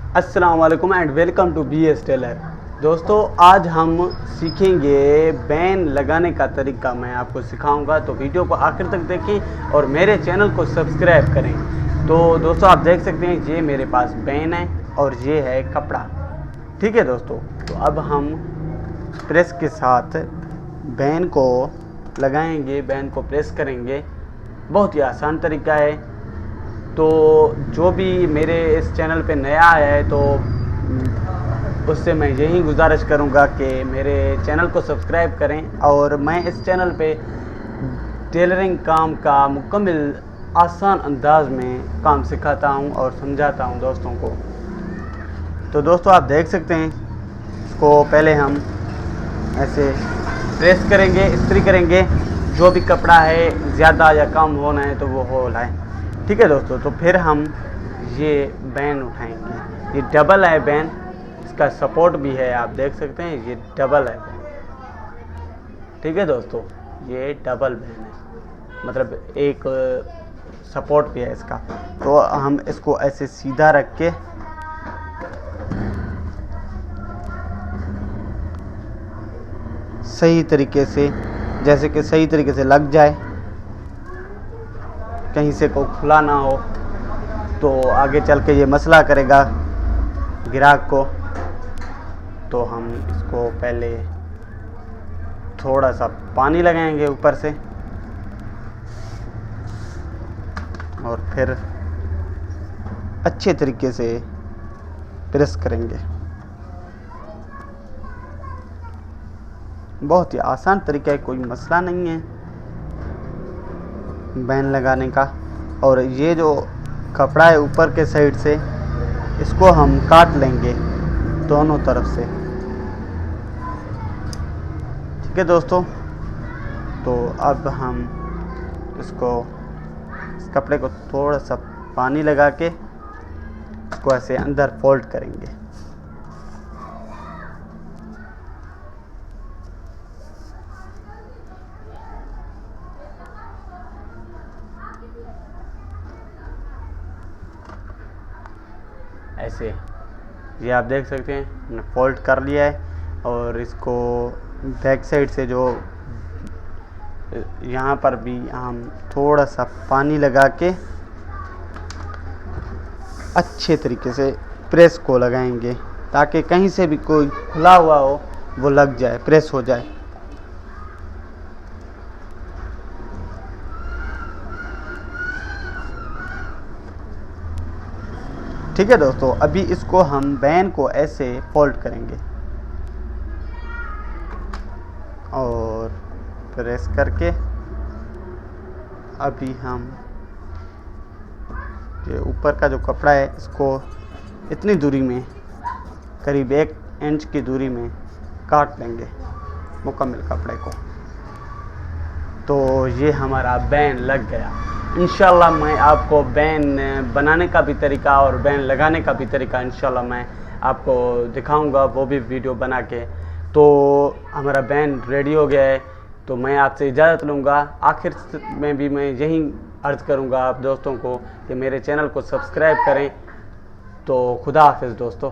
अस्सलाम वालेकुम and welcome to BS tailor. दोस्तों, आज हम सीखेंगे बैन लगाने का तरीका। मैं आपको सिखाऊंगा, तो वीडियो को आखिर तक देखें और मेरे चैनल को सब्सक्राइब करें। तो दोस्तों, आप देख सकते हैं ये मेरे पास बैन है और ये है कपड़ा। ठीक है दोस्तों, तो अब हम प्रेस के साथ बैन को लगाएंगे, बैन को प्रेस करेंगे। बहुत ही आसान तरीका है। तो जो भी मेरे इस चैनल पे नया आया है तो उससे मैं यही गुजारिश करूंगा कि मेरे चैनल को सब्सक्राइब करें। और मैं इस चैनल पे टेलरिंग काम का मुकम्मल आसान अंदाज में काम सिखाता हूं और समझाता हूं दोस्तों को। तो दोस्तों, आप देख सकते हैं, इसको पहले हम ऐसे प्रेस करेंगे, इस्त्री करेंगे। जो भी कपड़ा है ज़्यादा या कम होना है तो वो हो लाए। ठीक है दोस्तों, तो फिर हम ये बैन उठाएंगे। ये डबल है बैन, इसका सपोर्ट भी है, आप देख सकते हैं ये डबल है बैन। ठीक है दोस्तों, ये डबल बैन है, मतलब एक सपोर्ट भी है इसका। तो हम इसको ऐसे सीधा रख के सही तरीके से, जैसे कि सही तरीके से लग जाए, कहीं से को खुला ना हो, तो आगे चल के ये मसला करेगा ग्राहक को। तो हम इसको पहले थोड़ा सा पानी लगाएंगे ऊपर से और फिर अच्छे तरीके से प्रेस करेंगे। बहुत ही आसान तरीका है, कोई मसला नहीं है बैन लगाने का। और ये जो कपड़ा है ऊपर के साइड से, इसको हम काट लेंगे दोनों तरफ से। ठीक है दोस्तों, तो अब हम इसको, इस कपड़े को थोड़ा सा पानी लगा के इसको ऐसे अंदर फोल्ड करेंगे। ऐसे ये आप देख सकते हैं, हमने फोल्ड कर लिया है। और इसको बैक साइड से जो यहाँ पर भी हम थोड़ा सा पानी लगा के अच्छे तरीके से प्रेस को लगाएंगे, ताकि कहीं से भी कोई खुला हुआ हो वो लग जाए, प्रेस हो जाए। ठीक है दोस्तों, अभी इसको हम बैन को ऐसे फोल्ड करेंगे और प्रेस करके अभी हम ये ऊपर का जो कपड़ा है इसको इतनी दूरी में, करीब 1 इंच की दूरी में काट लेंगे मुकम्मल कपड़े को। तो ये हमारा बैन लग गया। इंशाल्लाह मैं आपको बैन बनाने का भी तरीका और बैन लगाने का भी तरीका इंशाल्लाह मैं आपको दिखाऊंगा, वो भी वीडियो बना के। तो हमारा बैन रेडी हो गया है, तो मैं आपसे इजाज़त लूँगा। आखिर में भी मैं यही अर्ज़ करूँगा आप दोस्तों को कि मेरे चैनल को सब्सक्राइब करें। तो खुदा हाफिज़ दोस्तों।